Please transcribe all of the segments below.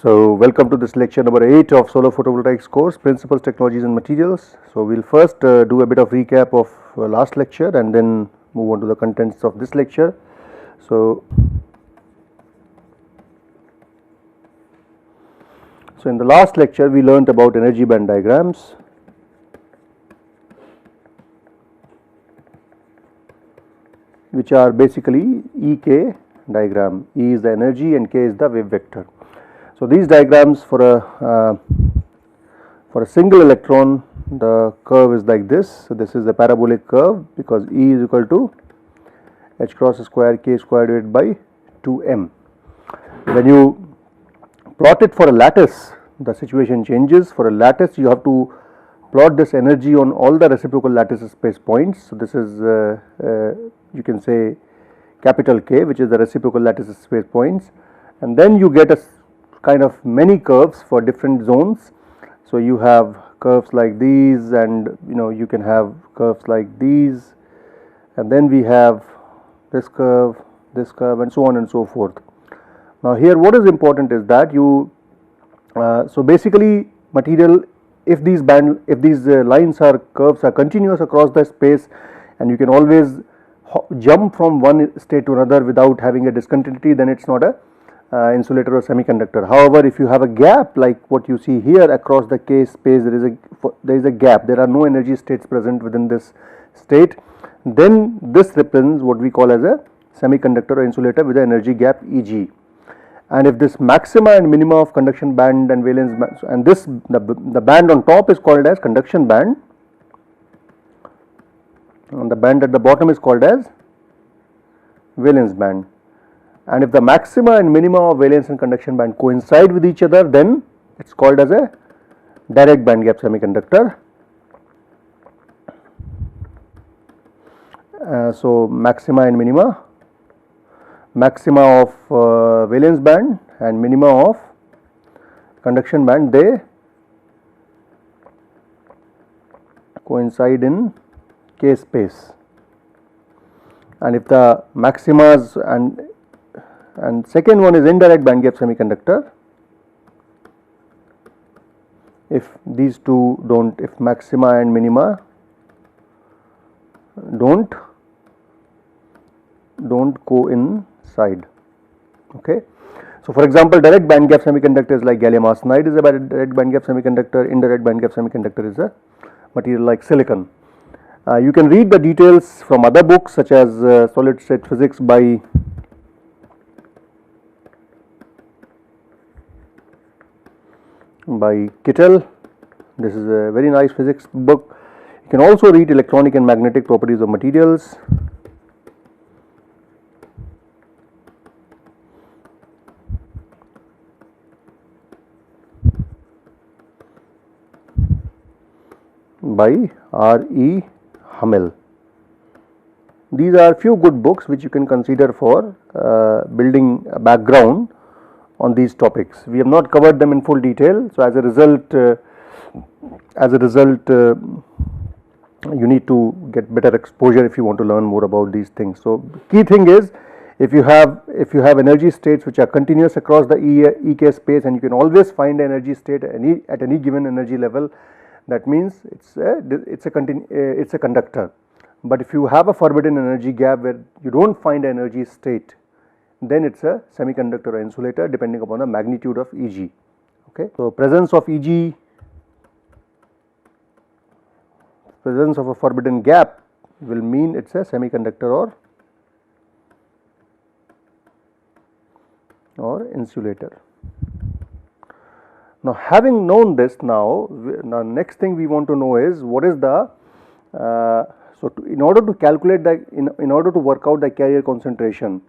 So welcome to this lecture number 8 of solar photovoltaics course, principles, technologies and materials. So we will first do a bit of recap of last lecture and then move on to the contents of this lecture. So in the last lecture we learnt about energy band diagrams. Which are basically EK diagram. E is the energy and K is the wave vector. So these diagrams for a single electron, the curve is like this. So this is the parabolic curve because E is equal to h cross square K square divided by 2m. When you plot it for a lattice, the situation changes. For a lattice, you have to plot this energy on all the reciprocal lattice space points. So this is you can say capital K, which is the reciprocal lattice space points, and then you get a kind of many curves for different zones. So you have curves like these, and you can have curves like these, and then we have this curve, and so on and so forth. Now here what is important is that you so basically material, if these lines are curves are continuous across the space, and you can always jump from one state to another without having a discontinuity, then it's not a insulator or semiconductor. However, if you have a gap like what you see here across the K space, there is a gap, there are no energy states present within this state, then this represents what we call as a semiconductor or insulator with an energy gap Eg. And if this maxima and minima of conduction band and valence band, and this the band on top is called as conduction band, and the band at the bottom is called as valence band. And if the maxima and minima of valence and conduction band coincide with each other, then it is called as a direct band gap semiconductor. So maxima and minima, maxima of valence band and minima of conduction band, they coincide in K space. And if the maximas and second one is indirect band gap semiconductor, if these two don't, if maxima and minima don't coincide. Okay. So for example, direct band gap semiconductors like gallium arsenide is a direct band gap semiconductor, indirect band gap semiconductor is a material like silicon. You can read the details from other books such as solid state physics by Kittel. This is a very nice physics book. You can also read electronic and magnetic properties of materials. By R.E. Hummel. These are few good books which you can consider for building a background on these topics. We have not covered them in full detail, so as a result you need to get better exposure if you want to learn more about these things. So key thing is, if you have energy states which are continuous across the EK space, and you can always find an energy state at any given energy level, that means it's a conductor. But if you have a forbidden energy gap where you don't find an energy state, then it's a semiconductor or insulator depending upon the magnitude of Eg. Okay. So presence of Eg, presence of a forbidden gap will mean it's a semiconductor or insulator. Now having known this, now next thing we want to know is what is the in order to calculate the in order to work out the carrier concentration.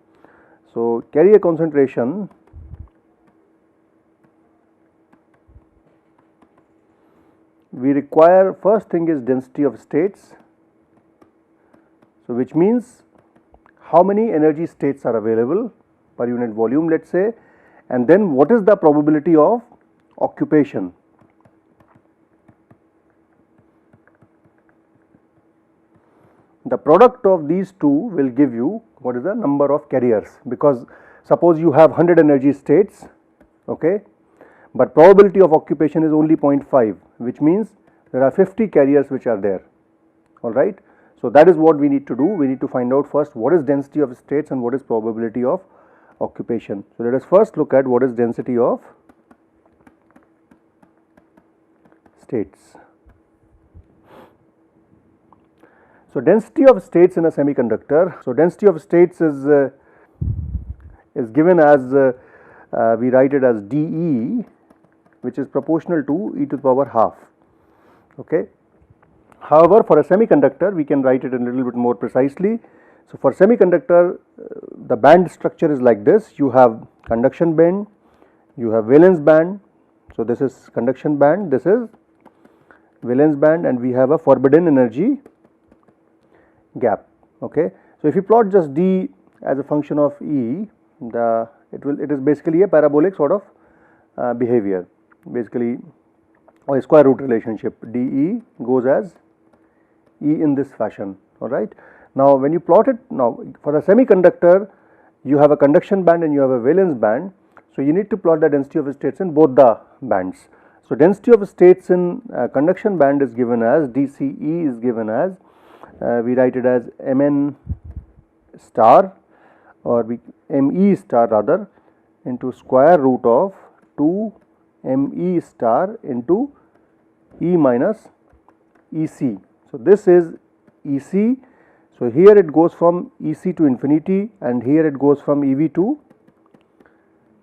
So carrier concentration we require, first thing is density of states. So which means how many energy states are available per unit volume, let us say, and then what is the probability of occupation. The product of these two will give you what is the number of carriers, because suppose you have 100 energy states, okay, but probability of occupation is only 0.5, which means there are 50 carriers which are there, alright. So that is what we need to do. We need to find out first what is density of states and what is probability of occupation. So let us first look at what is density of states. So density of states in a semiconductor. So density of states is given as we write it as dE, which is proportional to e to the power half. Okay. However, for a semiconductor we can write it a little bit more precisely. So for semiconductor the band structure is like this. You have conduction band, you have valence band. So this is conduction band, this is valence band, and we have a forbidden energy gap. Okay. So if you plot just D as a function of E, it is basically a parabolic sort of behavior, basically, or a square root relationship. dE goes as E in this fashion, alright. Now when you plot it, now for the semiconductor you have a conduction band and you have a valence band. So you need to plot the density of states in both the bands. So density of states in conduction band is given as dCE is given as we write it as Mn star, or Me star rather, into square root of 2 Me star into E minus Ec. So this is Ec. So here it goes from Ec to infinity, and here it goes from Ev to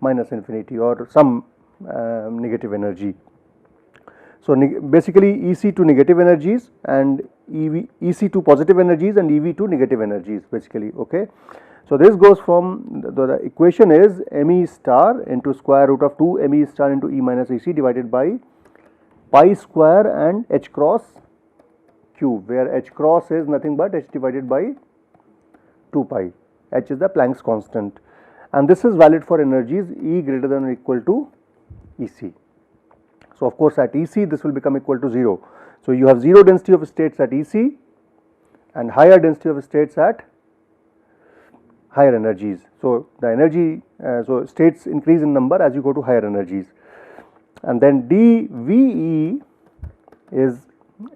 minus infinity, or some negative energy. So basically Ec to negative energies and Ec to positive energies and Ev to negative energies basically. Okay. So this goes from the equation is Me star into square root of 2 Me star into E minus Ec divided by pi square and h cross cube, where h cross is nothing but h divided by 2 pi. H is the Planck's constant, and this is valid for energies E greater than or equal to Ec. So of course at Ec this will become equal to 0. So you have 0 density of states at Ec and higher density of states at higher energies. So the energy, so states increase in number as you go to higher energies, and then dVe is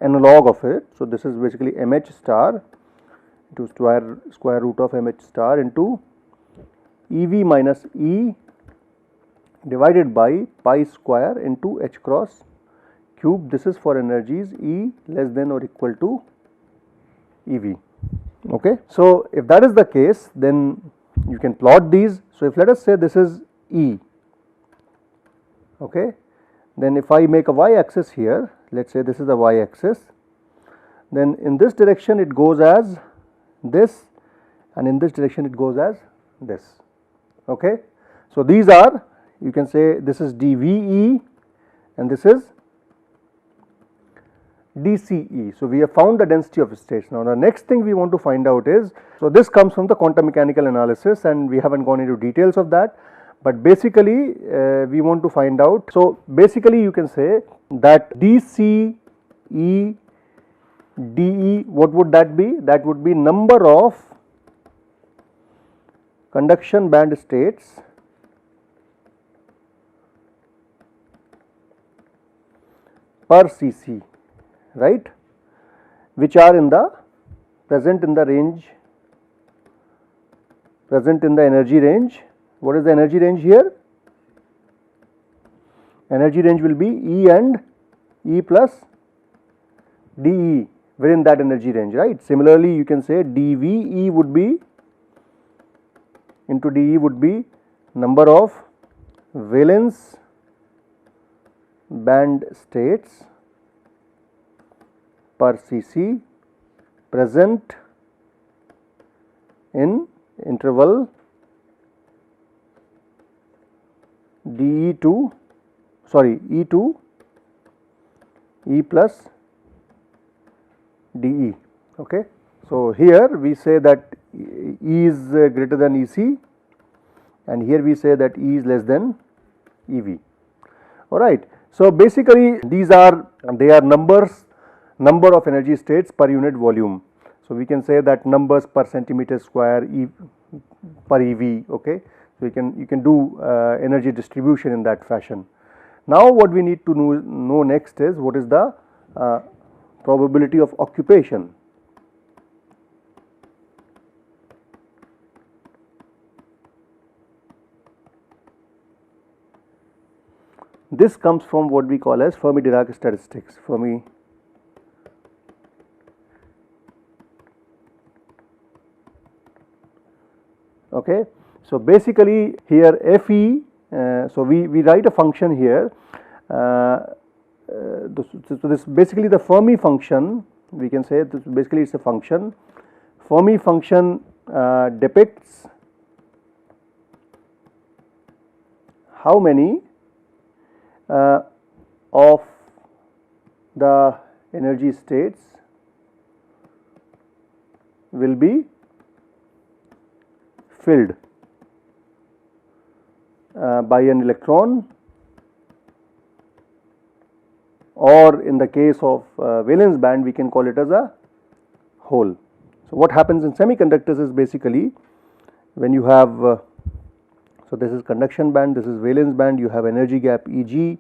analog of it. So this is basically Mh star into square root of Mh star into Ev minus E divided by pi square into h cross cube. This is for energies E less than or equal to Ev. Okay. So if that is the case, then you can plot these. So if let us say this is E, okay, then if I make a y axis here, let us say this is the y axis, then in this direction it goes as this, and in this direction it goes as this. Okay. So these are, you can say this is dVe and this is dCe. So we have found the density of states. Now the next thing we want to find out is, so this comes from the quantum mechanical analysis and we haven't gone into details of that, but basically we want to find out. So basically you can say that dCe dE, what would that be? That would be number of conduction band states per cc, right, which are in the present in the range, present in the energy range. What is the energy range here? Energy range will be E and E plus dE within that energy range, right. Similarly you can say dVe would be into dE would be number of valence band states per cc present in interval E to E plus dE. Okay. So here we say that E is greater than EC, and here we say that E is less than EV. Alright. So basically these are, they are number of energy states per unit volume. So we can say that numbers per centimeter square per EV. Okay. So you can do energy distribution in that fashion. Now what we need to know next is what is the probability of occupation. This comes from what we call as Fermi-Dirac statistics. Okay. So basically here Fe, so we write a function here. So this basically the Fermi function, we can say this basically it's a function. Fermi function depicts how many of the energy states will be filled by an electron, or in the case of valence band we can call it as a hole. So what happens in semiconductors is basically when you have so this is conduction band, this is valence band, you have energy gap Eg,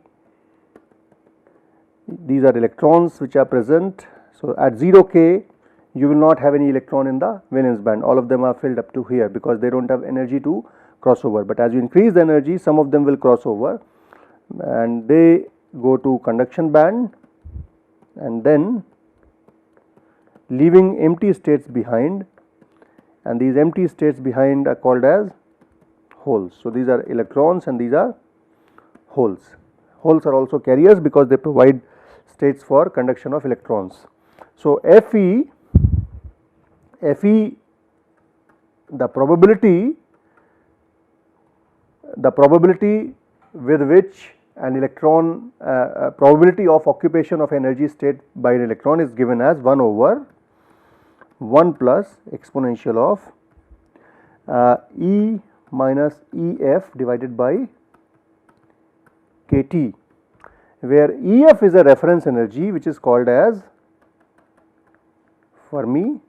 these are electrons which are present. So at 0 K you will not have any electron in the valence band, all of them are filled up to here because they do not have energy to cross over, but as you increase the energy some of them will cross over and they go to conduction band and then leaving empty states behind, and these empty states behind are called as holes. So these are electrons and these are holes. Holes are also carriers because they provide states for conduction of electrons. So Fe, the probability with which an electron probability of occupation of energy state by an electron is given as 1 over 1 plus exponential of E minus Ef divided by kT, where Ef is a reference energy which is called as Fermi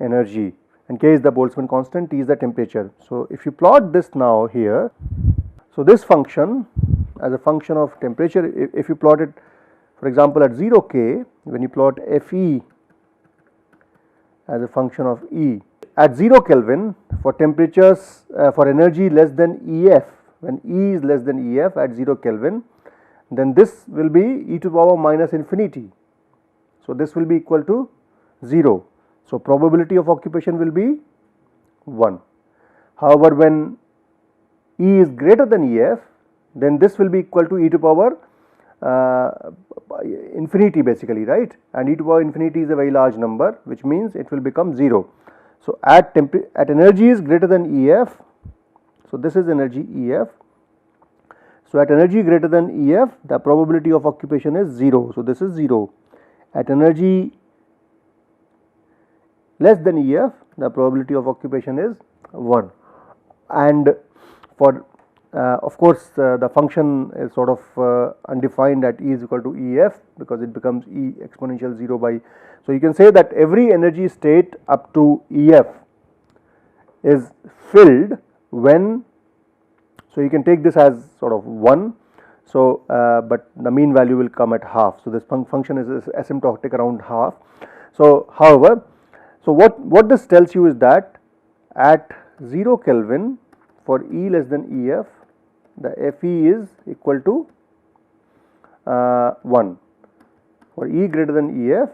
energy, and K is the Boltzmann constant, T is the temperature. So if you plot this now here, so this function as a function of temperature, if you plot it for example at 0 K, when you plot Fe as a function of E at 0 Kelvin for temperatures for energy less than Ef, when E is less than Ef at 0 Kelvin, then this will be e to the power minus infinity. So this will be equal to 0. So probability of occupation will be 1. However, when E is greater than Ef, then this will be equal to e to the power infinity basically, right, and e to the power infinity is a very large number, which means it will become 0. So at energy is greater than Ef, so this is energy Ef. So at energy greater than Ef, the probability of occupation is 0. So this is 0. At energy less than Ef, the probability of occupation is 1. And for of course the function is sort of undefined at E is equal to Ef because it becomes E exponential 0 by. So you can say that every energy state up to Ef is filled when, so you can take this as sort of 1. So but the mean value will come at half. So this function is asymptotic around half. So however, so what this tells you is that at 0 Kelvin for E less than Ef, the Fe is equal to 1. For E greater than Ef,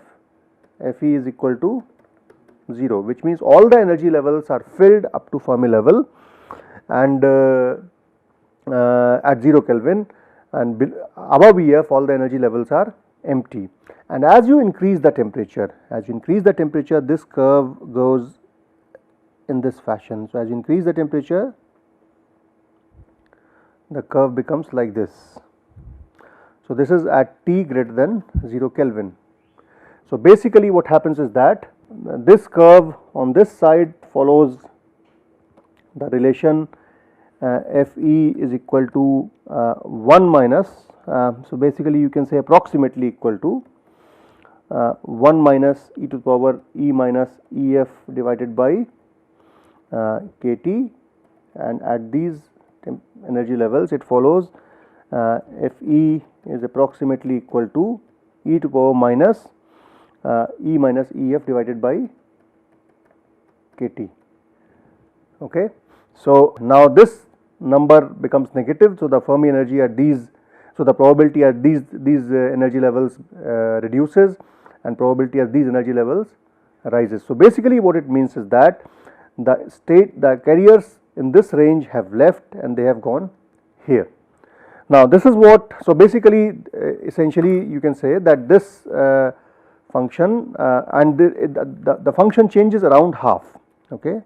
Fe is equal to 0, which means all the energy levels are filled up to Fermi level, and at 0 Kelvin, and above Ef all the energy levels are empty. And as you increase the temperature, this curve goes in this fashion. So as you increase the temperature, the curve becomes like this. So this is at T greater than 0 Kelvin. So basically what happens is that this curve on this side follows the relation Fe is equal to 1 minus, so basically you can say approximately equal to 1 minus e to the power E minus Ef divided by kT, and at these energy levels it follows Fe is approximately equal to e to power minus E minus Ef divided by kT. Okay. So now this number becomes negative, so the Fermi energy at these, so the probability at these energy levels reduces, and probability at these energy levels rises. So basically what it means is that the carriers in this range have left and they have gone here. Now this is what, so basically essentially you can say that this function and the function changes around half. Okay,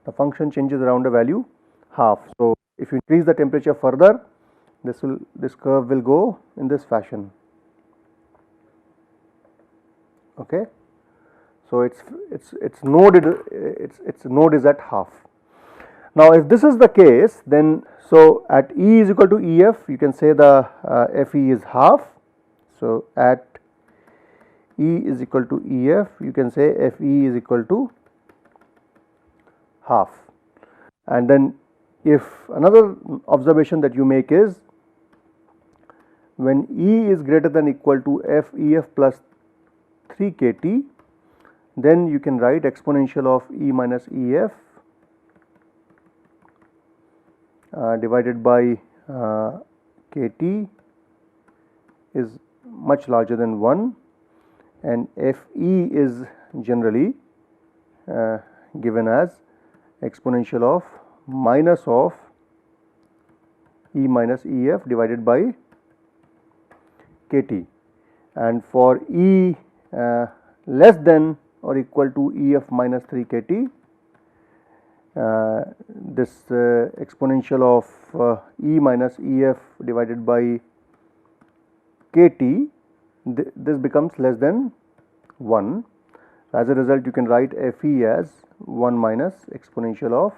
the function changes around a value half. So if you increase the temperature further, this curve will go in this fashion. Okay, so its node is at half. Now if this is the case, then so at E is equal to Ef, you can say the Fe is half. So at E is equal to Ef, you can say Fe is equal to half. And then if another observation that you make is, when E is greater than equal to Fef plus 3 kT, then you can write exponential of E minus Ef divided by kT is much larger than 1, and Fe is generally given as exponential of minus of E minus Ef divided by kT, and for E less than or equal to Ef minus 3 kT, this exponential of E minus Ef divided by kT, this becomes less than 1. As a result, you can write Fe as 1 minus exponential of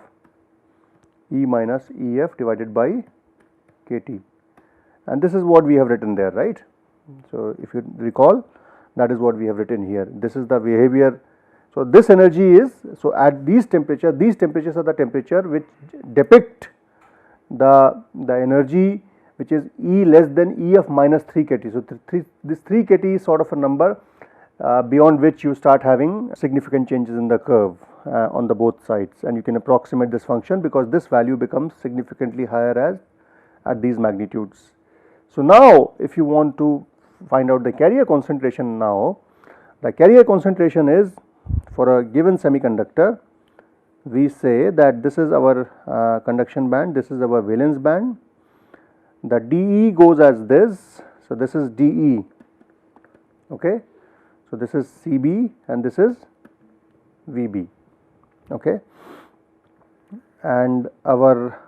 E minus Ef divided by kT, and this is what we have written there, right. So if you recall, that is what we have written here. This is the behavior. So this energy is, so at these temperatures are the temperature which depict the energy which is E less than Ef minus 3 kT. So this 3 kT is sort of a number beyond which you start having significant changes in the curve on the both sides, and you can approximate this function because this value becomes significantly higher as at these magnitudes. So now if you want to find out the carrier concentration, now the carrier concentration is, for a given semiconductor, we say that this is our conduction band, this is our valence band, the dE goes as this, so this is dE, okay. So this is Cb and this is Vb, okay, and our,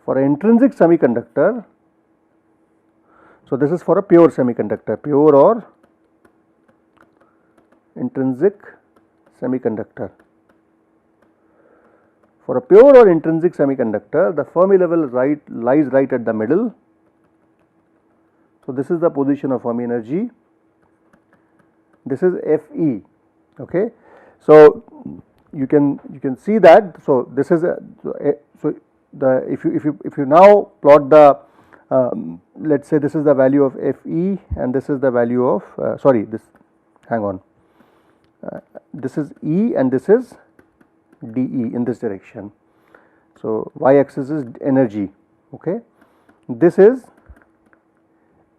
for an intrinsic semiconductor, so this is for a pure semiconductor, pure or intrinsic semiconductor. For a pure or intrinsic semiconductor, the Fermi level lies right at the middle. So this is the position of Fermi energy. This is Fe, okay. So you can see that. So this is so the if you now plot the let us say this is the value of Fe and this is the value of this is E and this is dE in this direction. So y axis is energy, okay. This is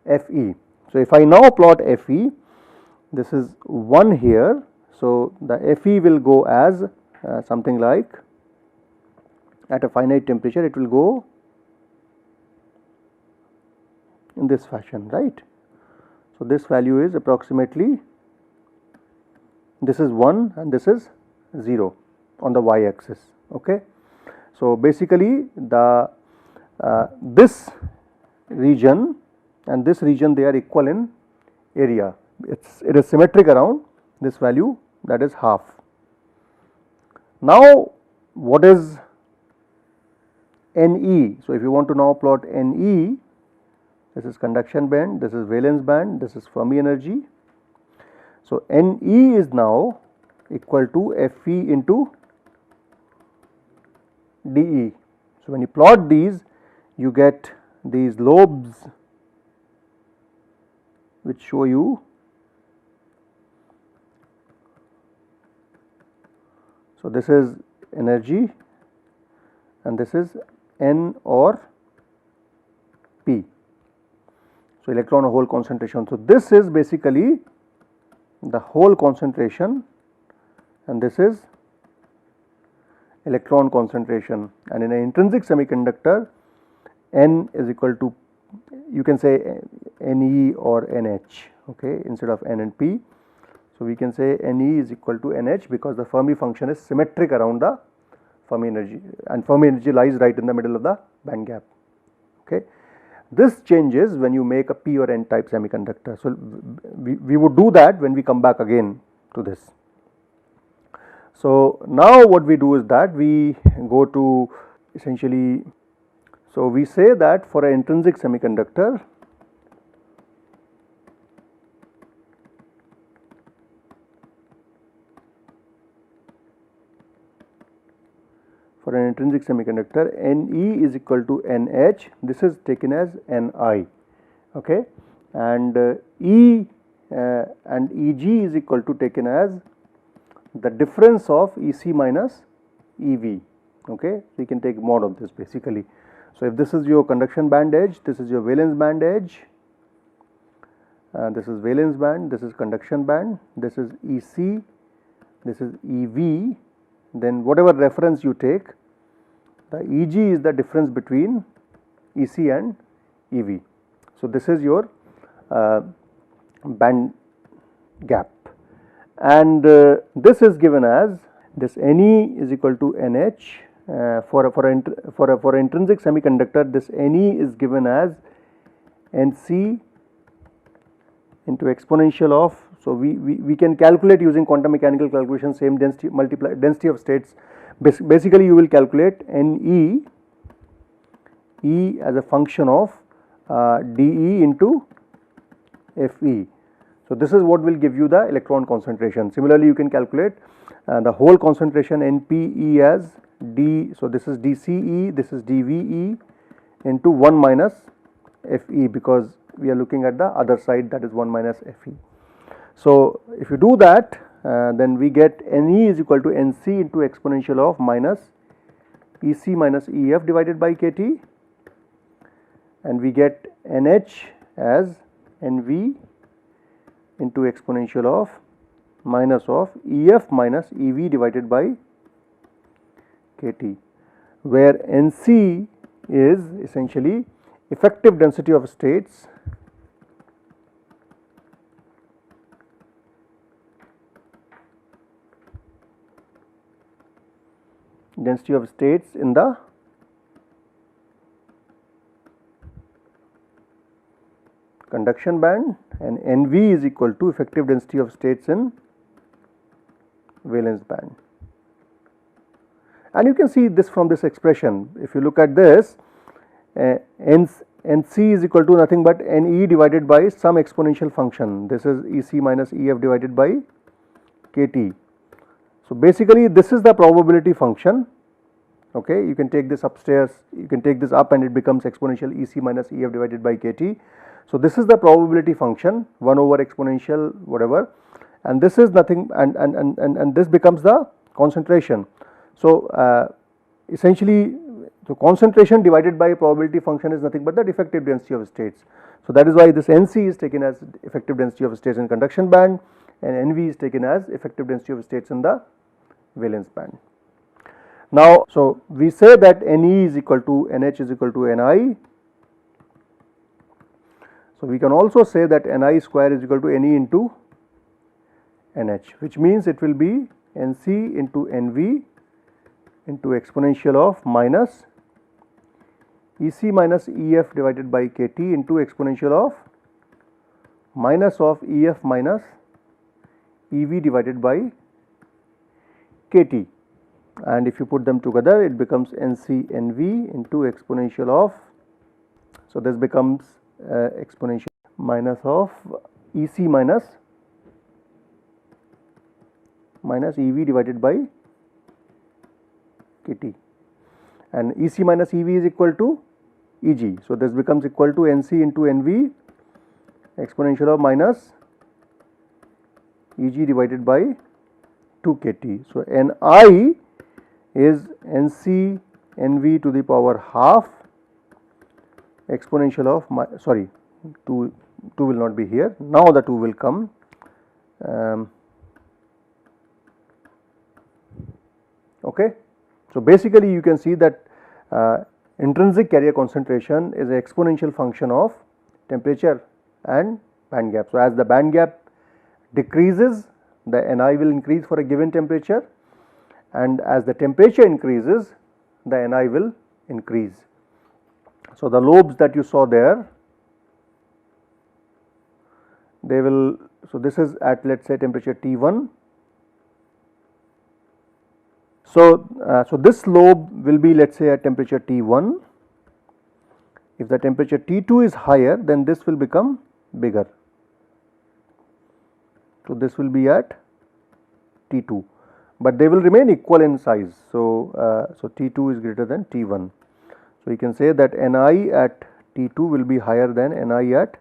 Fe. So if I now plot Fe, this is 1 here. So the Fe will go as something like, at a finite temperature it will go in this fashion, right. So this value is approximately, this is 1 and this is 0 on the y axis, okay. So basically the this region and this region, they are equal in area, it is symmetric around this value, that is half. Now what is Ne? So if you want to now plot Ne, this is conduction band, this is valence band, this is Fermi energy. So Ne is now equal to Fe into dE. So when you plot these, you get these lobes which show you. So, this is energy and this is N or P. So, electron or hole concentration. So, this is basically the hole concentration and this is electron concentration, and in an intrinsic semiconductor N is equal to, you can say Ne or Nh, okay, instead of N and P. So, we can say Ne is equal to Nh because the Fermi function is symmetric around the Fermi energy, and Fermi energy lies right in the middle of the band gap. Okay. This changes when you make a P or N type semiconductor. So, we would do that when we come back again to this. So, now what we do is that we go to essentially, so we say that for an intrinsic semiconductor, Ne is equal to Nh, this is taken as Ni, okay, and E and Eg is equal to taken as the difference of Ec minus Ev, okay. So, you can take mod of this basically. So, if this is your conduction band edge, this is your valence band edge, this is valence band, this is conduction band, this is Ec, this is Ev, then whatever reference you take, the Eg is the difference between Ec and Ev. So, this is your band gap, and this is given as this Ne is equal to Nh. For a intrinsic semiconductor, this Ne is given as Nc into exponential of. So, we can calculate using quantum mechanical calculation same density multiply density of states. Basically, you will calculate Ne E as a function of dE into Fe. So, this is what will give you the electron concentration. Similarly, you can calculate the hole concentration NPE as D. So, this is DCE, this is DVE into 1 minus Fe, because we are looking at the other side, that is 1 minus Fe. So, if you do that, then we get Ne is equal to Nc into exponential of minus Ec minus Ef divided by Kt, and we get Nh as Nv into exponential of minus of Ef minus Ev divided by Kt, where Nc is essentially effective density of states in the conduction band, and Nv is equal to effective density of states in valence band. And you can see this from this expression. If you look at this, Nc is equal to nothing but Ne divided by some exponential function. This is Ec minus Ef divided by Kt. So, basically this is the probability function, okay. You can take this upstairs, you can take this up, and it becomes exponential Ec minus Ef divided by Kt. So, this is the probability function 1 over exponential whatever, and this is nothing, and this becomes the concentration. So, essentially the concentration divided by probability function is nothing but the effective density of states. So, that is why this Nc is taken as effective density of states in conduction band, and Nv is taken as effective density of states in the valence band. Now, so we say that Ne is equal to Nh is equal to Ni. So, we can also say that Ni square is equal to Ne into Nh, which means it will be Nc into Nv into exponential of minus Ec minus Ef divided by Kt into exponential of minus of Ef minus Ev divided by Kt, and if you put them together, it becomes Nc Nv into exponential of, so this becomes exponential minus of Ec minus Ev divided by Kt, and Ec minus Ev is equal to Eg. So this becomes equal to Nc into Nv exponential of minus Eg divided by 2 kT. So Ni is Nc Nv to the power half exponential of 2 will not be here, now the 2 will come. Okay. So basically you can see that intrinsic carrier concentration is an exponential function of temperature and band gap. So as the band gap decreases, the Ni will increase for a given temperature, and as the temperature increases, the Ni will increase. So the lobes that you saw there, they will, so this is at, let us say, temperature T1. So this lobe will be, let us say, at temperature T1. If the temperature T2 is higher, then this will become bigger. So this will be at T2, but they will remain equal in size. So T2 is greater than T1. So you can say that Ni at T2 will be higher than Ni at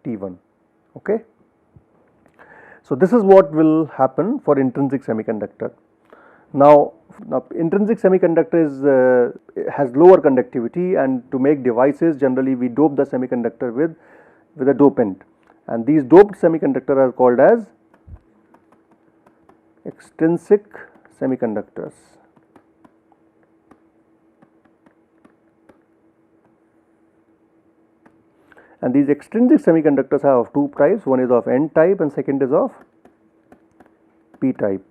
T1. Okay. So this is what will happen for intrinsic semiconductor. Now intrinsic semiconductor has lower conductivity, and to make devices generally we dope the semiconductor with a dopant, and these doped semiconductors are called as extrinsic semiconductors. And these extrinsic semiconductors are of two types, one is of N type and second is of P type.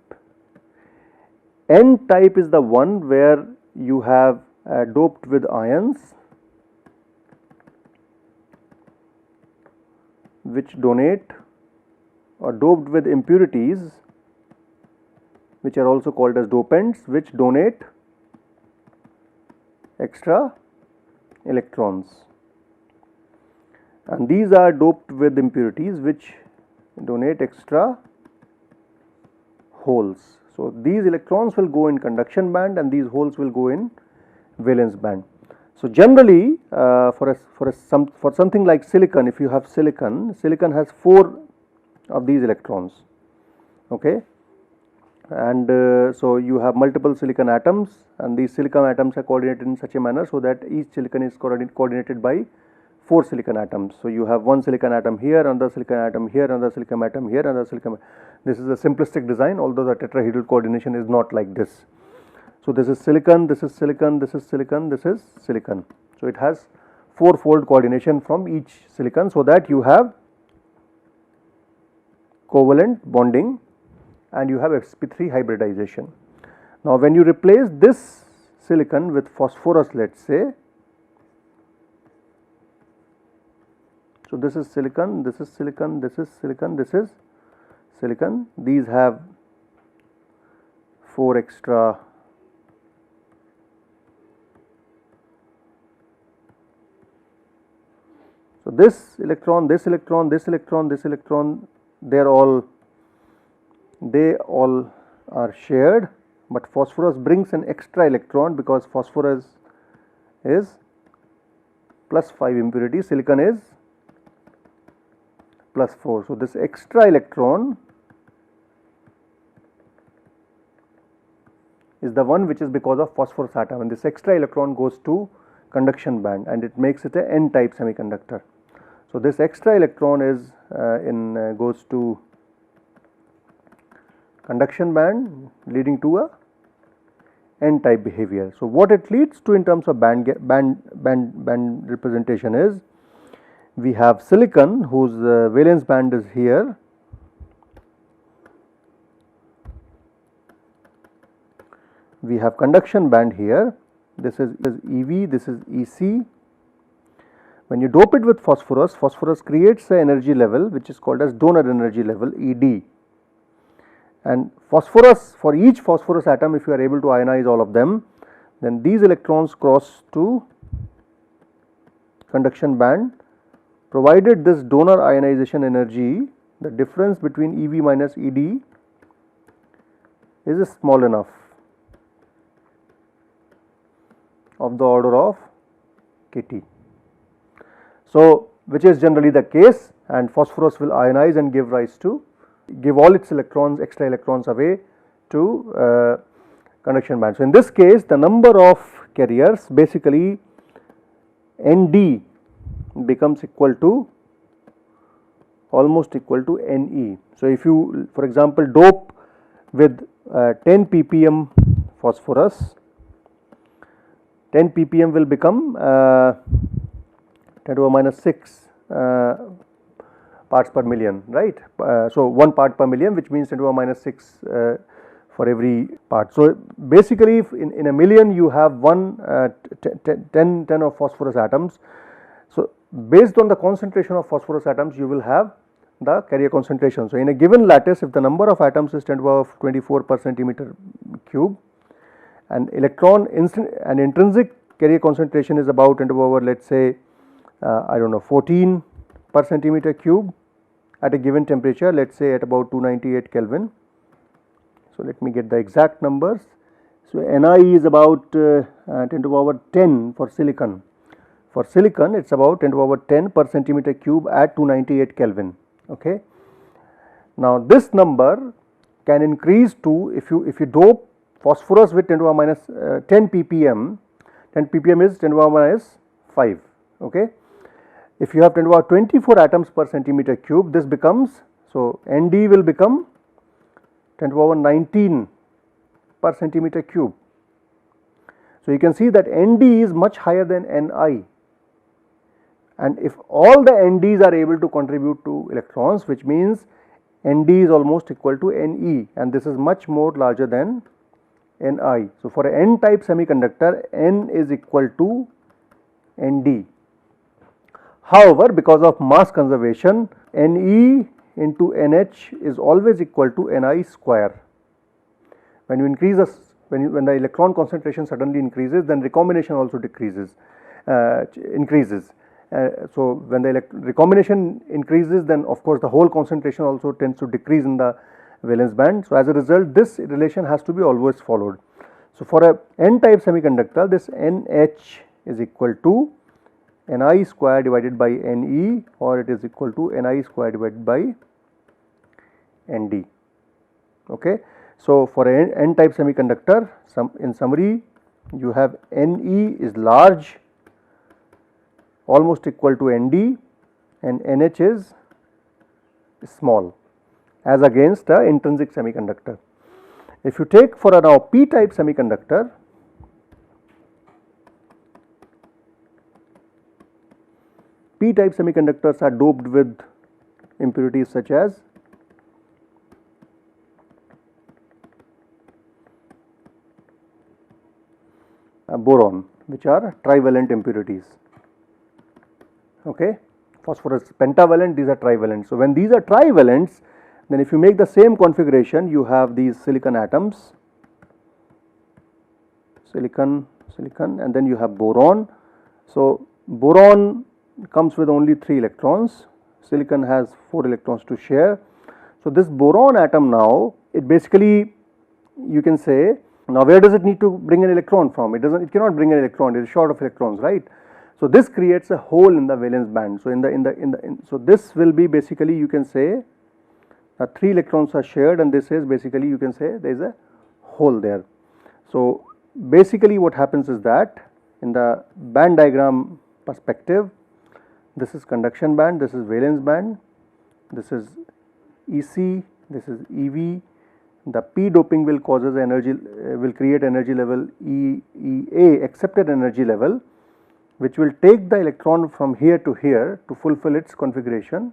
N type is the one where you have doped with ions which donate, or doped with impurities which are also called as dopants, which donate extra electrons, and these are doped with impurities which donate extra holes. So these electrons will go in conduction band and these holes will go in valence band. So generally for something like silicon, if you have silicon has 4 of these electrons. Okay. And so you have multiple silicon atoms, and these silicon atoms are coordinated in such a manner so that each silicon is coordinated by 4 silicon atoms. So you have one silicon atom here, another silicon atom here, another silicon atom here, another silicon. This is a simplistic design, although the tetrahedral coordination is not like this. So this is silicon, this is silicon, this is silicon, this is silicon. So it has 4-fold coordination from each silicon, so that you have covalent bonding and you have sp3 hybridization. Now when you replace this silicon with phosphorus, let us say, so this is silicon, this is silicon, this is silicon, this is silicon, these have 4 extra so this electron, this electron, this electron, this electron, they all are shared, but phosphorus brings an extra electron because phosphorus is +5 impurity, silicon is +4. So this extra electron is the one which is because of phosphorus atom, and this extra electron goes to conduction band and it makes it a N type semiconductor. So this extra electron is goes to conduction band, leading to a N type behavior. So what it leads to in terms of band representation is, we have silicon whose valence band is here, we have conduction band here, this is EV, this is EC. When you dope it with phosphorus, phosphorus creates an energy level which is called as donor energy level, ED, and phosphorus, for each phosphorus atom, if you are able to ionize all of them, then these electrons cross to conduction band, provided this donor ionization energy, the difference between EV minus ED is small enough, of the order of kT. So, which is generally the case, and phosphorus will ionize and give all its electrons, extra electrons away to conduction band. So, in this case the number of carriers basically Nd becomes almost equal to Ne. So, if you for example dope with 10 ppm phosphorus, 10 ppm will become 10 to the minus 6 parts per million, right. So, 1 part per million, which means 10 to the minus 6 for every part. So, basically if in a million you have 10 of phosphorus atoms. So, based on the concentration of phosphorus atoms you will have the carrier concentration. So, in a given lattice, if the number of atoms is 10 to the power of 24 per centimeter cube and and intrinsic carrier concentration is about 10 to the power, let us say I do not know, 14 per centimeter cube at a given temperature, let us say at about 298 Kelvin. So, let me get the exact numbers. So, Ni is about 10 to the power 10 for silicon. For silicon it is about 10 to the power 10 per centimeter cube at 298 Kelvin. Okay. Now, this number can increase to, if you dope phosphorus with 10 to the minus 10 ppm, 10 ppm is 10 to the minus 5. Okay. If you have 10 to the power 24 atoms per centimeter cube, this becomes, so Nd will become 10 to the power 19 per centimeter cube. So, you can see that Nd is much higher than Ni, and if all the Nds are able to contribute to electrons, which means Nd is almost equal to Ne, and this is much more larger than Ni. So, for a N type semiconductor, N is equal to Nd. However, because of mass conservation, Ne into Nh is always equal to Ni square. When you increase when the electron concentration suddenly increases, then recombination also increases. So, when the recombination increases, then of course the whole concentration also tends to decrease in the valence band. So, as a result, this relation has to be always followed. So, for a N type semiconductor, this Nh is equal to Ni square divided by Ne, or it is equal to Ni square divided by Nd. Okay. So, for a N type semiconductor, in summary, you have Ne is large, almost equal to Nd, and Nh is small as against the intrinsic semiconductor. If you take for a now P type semiconductor, P type semiconductors are doped with impurities such as boron, which are trivalent impurities. Okay. Phosphorus pentavalent, these are trivalent. So, when these are trivalents, then if you make the same configuration, you have these silicon atoms, silicon, and then you have boron. So, boron comes with only 3 electrons, silicon has 4 electrons to share. So, this boron atom now, it basically, you can say, now where does it need to bring an electron from? It cannot bring an electron, it is short of electrons, right. So, this creates a hole in the valence band. So, so this will be basically, you can say, 3 electrons are shared, and this is basically, you can say, there is a hole there. So, basically what happens is that in the band diagram perspective, this is conduction band, this is valence band, this is EC, this is EV. The P doping will causes energy, will create energy level EA, accepted energy level, which will take the electron from here to here to fulfill its configuration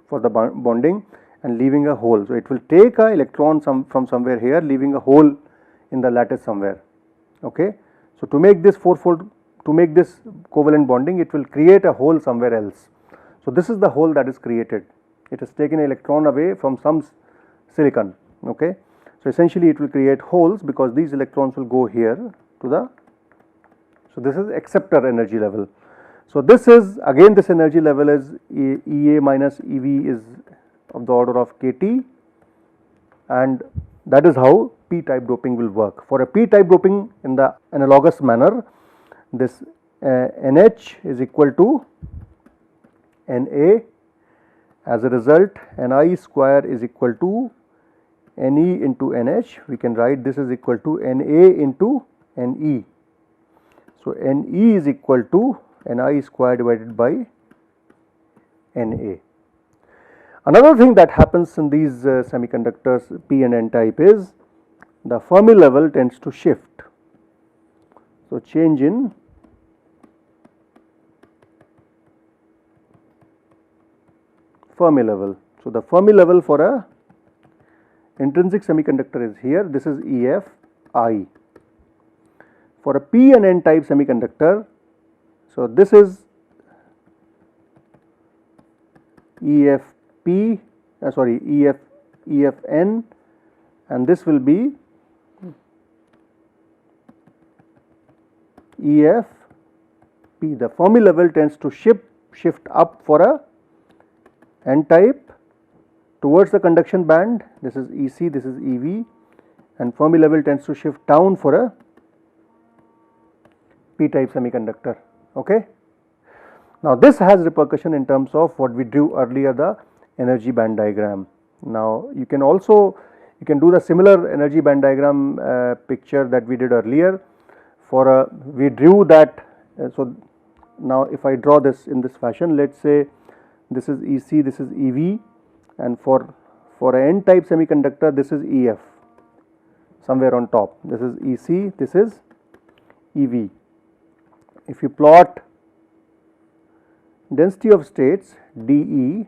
for the bonding and leaving a hole. So, it will take a electron from somewhere here, leaving a hole in the lattice somewhere. Okay. So, to make this covalent bonding, it will create a hole somewhere else. So, this is the hole that is created. It has taken an electron away from some silicon. Okay. So, essentially it will create holes because these electrons will go here to the, so this is acceptor energy level. So, this is again, this energy level is EA minus EV is of the order of kT, and that is how P type doping will work. For a P type doping in the analogous manner, this NH is equal to Na. As a result, Ni square is equal to Ne into NH. We can write this is equal to Na into Ne. So, Ne is equal to Ni square divided by Na. Another thing that happens in these semiconductors P and N type is the Fermi level tends to shift. So, change in Fermi level. So, the Fermi level for a intrinsic semiconductor is here, this is EFI. For a P and N type semiconductor, so this is EFN, and this will be EFP. The Fermi level tends to shift up for a N type towards the conduction band, this is EC, this is EV, and Fermi level tends to shift down for a P type semiconductor. Okay. Now, this has repercussion in terms of what we drew earlier, the energy band diagram. Now, you can do the similar energy band diagram picture that we did earlier. We drew that. So, now if I draw this in this fashion, let us say this is EC, this is EV, and for a N type semiconductor this is EF somewhere on top, this is EC, this is EV. If you plot density of states DE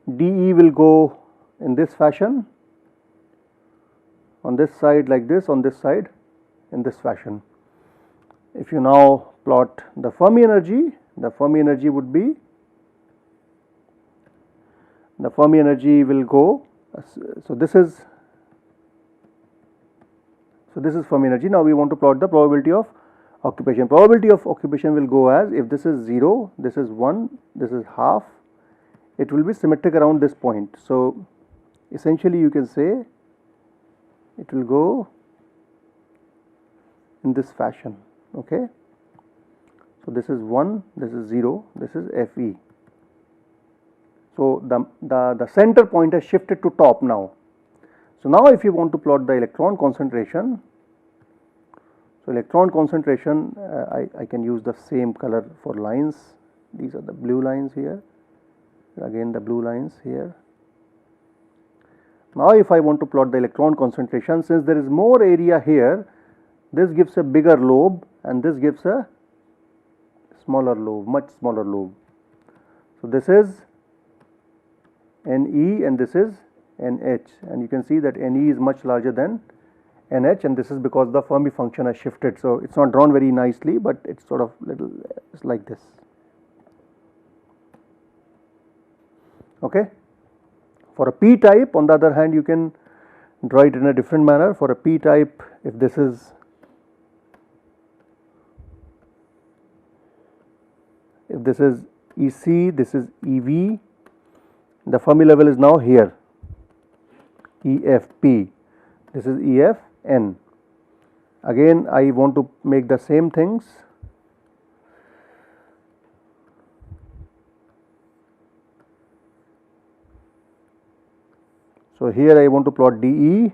will go in this fashion, on this side like this, on this side in this fashion. If you now plot the Fermi energy would be, the Fermi energy will go, so this is Fermi energy. Now, we want to plot the probability of occupation. Probability of occupation will go as, if this is 0, this is 1, this is half, it will be symmetric around this point. So, essentially you can say it will go in this fashion. Okay. So, this is 1, this is 0, this is Fe. So, the center point has shifted to top now. So, now if you want to plot the electron concentration, so electron concentration, I can use the same color for lines, these are the blue lines here, again the blue lines here. Now, if I want to plot the electron concentration, since there is more area here, this gives a bigger lobe and this gives a smaller lobe, much smaller lobe. So, this is Ne and this is NH, and you can see that Ne is much larger than NH, and this is because the Fermi function has shifted. So, it is not drawn very nicely, but it is sort of little like this. Okay. For a P type, on the other hand, you can draw it in a different manner. For a P type, if this is EC, this is EV, the Fermi level is now here, EFP, this is EFN. Again, I want to make the same things. So, here I want to plot DE,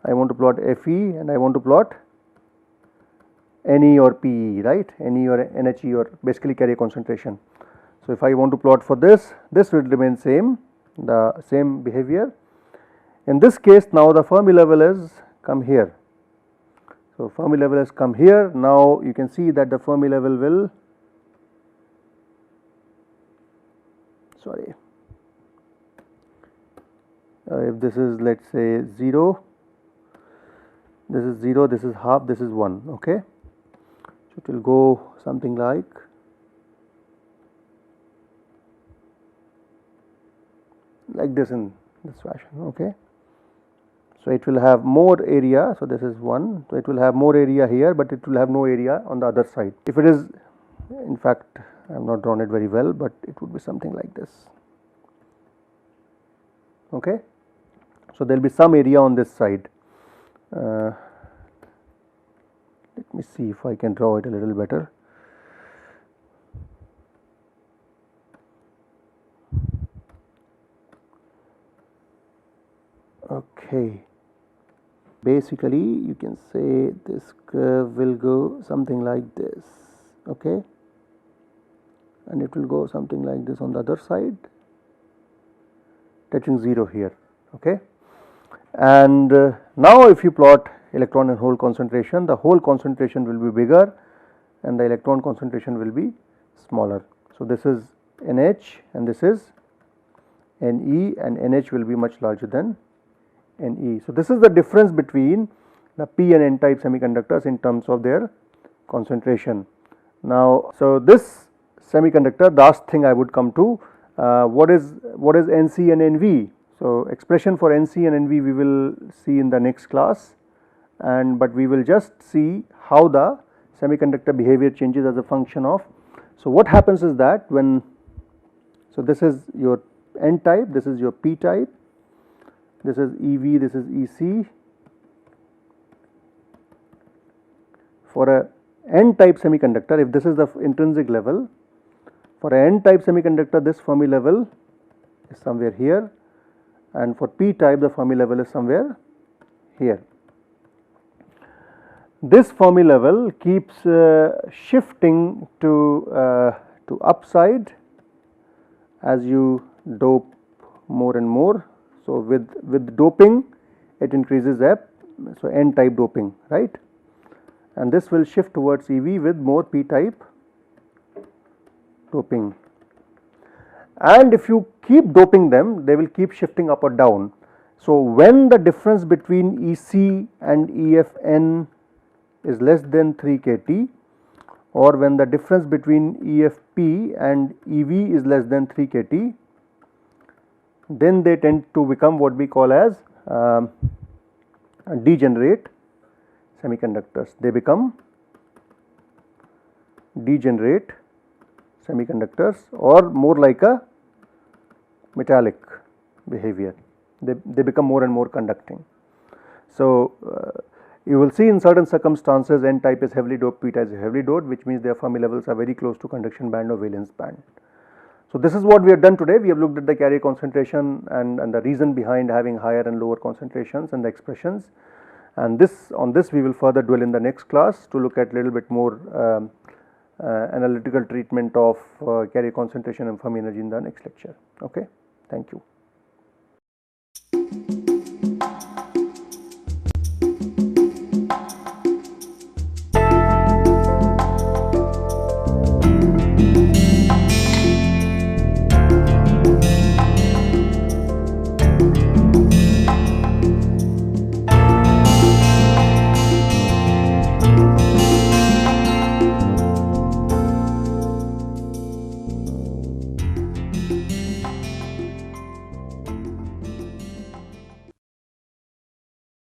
I want to plot FE, and I want to plot NE or PE, right, NE or NHE, or basically carrier concentration. So, if I want to plot for this will remain same, the same behavior. In this case, now the Fermi level has come here. So, Fermi level has come here. Now, you can see that the Fermi level will, if this is, let us say 0, this is 0, this is half, this is 1. Okay. So, it will go something like this in this fashion. Okay. So, it will have more area. So, this is 1. So, it will have more area here, but it will have no area on the other side. If it is, in fact, I have not drawn it very well, but it would be something like this. Okay. So, there will be some area on this side. Let me see if I can draw it a little better. Okay, basically you can say this curve will go something like this, okay, and it will go something like this on the other side, touching 0 here, okay. And now if you plot electron and hole concentration, the hole concentration will be bigger and the electron concentration will be smaller. So this is NH and this is Ne, and NH will be much larger than Ne. So this is the difference between the P and N type semiconductors in terms of their concentration. Now, so this semiconductor, the last thing I would come to, what is Nc and Nv. So expression for Nc and Nv we will see in the next class, and but we will just see how the semiconductor behavior changes as a function of. So what happens is that when, so this is your N type, this is your P type, this is Ev, this is Ec. For a N type semiconductor, if this is the intrinsic level, for a N type semiconductor this Fermi level is somewhere here, and for P type the Fermi level is somewhere here. This Fermi level keeps shifting to upside as you dope more and more. So with doping it increases up, so N type doping, right, and this will shift towards Ev with more P type doping. And if you keep doping them, they will keep shifting up or down. So when the difference between Ec and EFN is less than 3 kT, or when the difference between EFP and Ev is less than 3 kT, then they tend to become what we call as degenerate semiconductors. They become degenerate semiconductors, or more like a metallic behavior. They become more and more conducting. So you will see in certain circumstances N type is heavily doped, P type is heavily doped, which means their Fermi levels are very close to conduction band or valence band. So this is what we have done today. We have looked at the carrier concentration and the reason behind having higher and lower concentrations and the expressions, and on this we will further dwell in the next class to look at little bit more analytical treatment of carrier concentration and Fermi energy in the next lecture. Okay, thank you.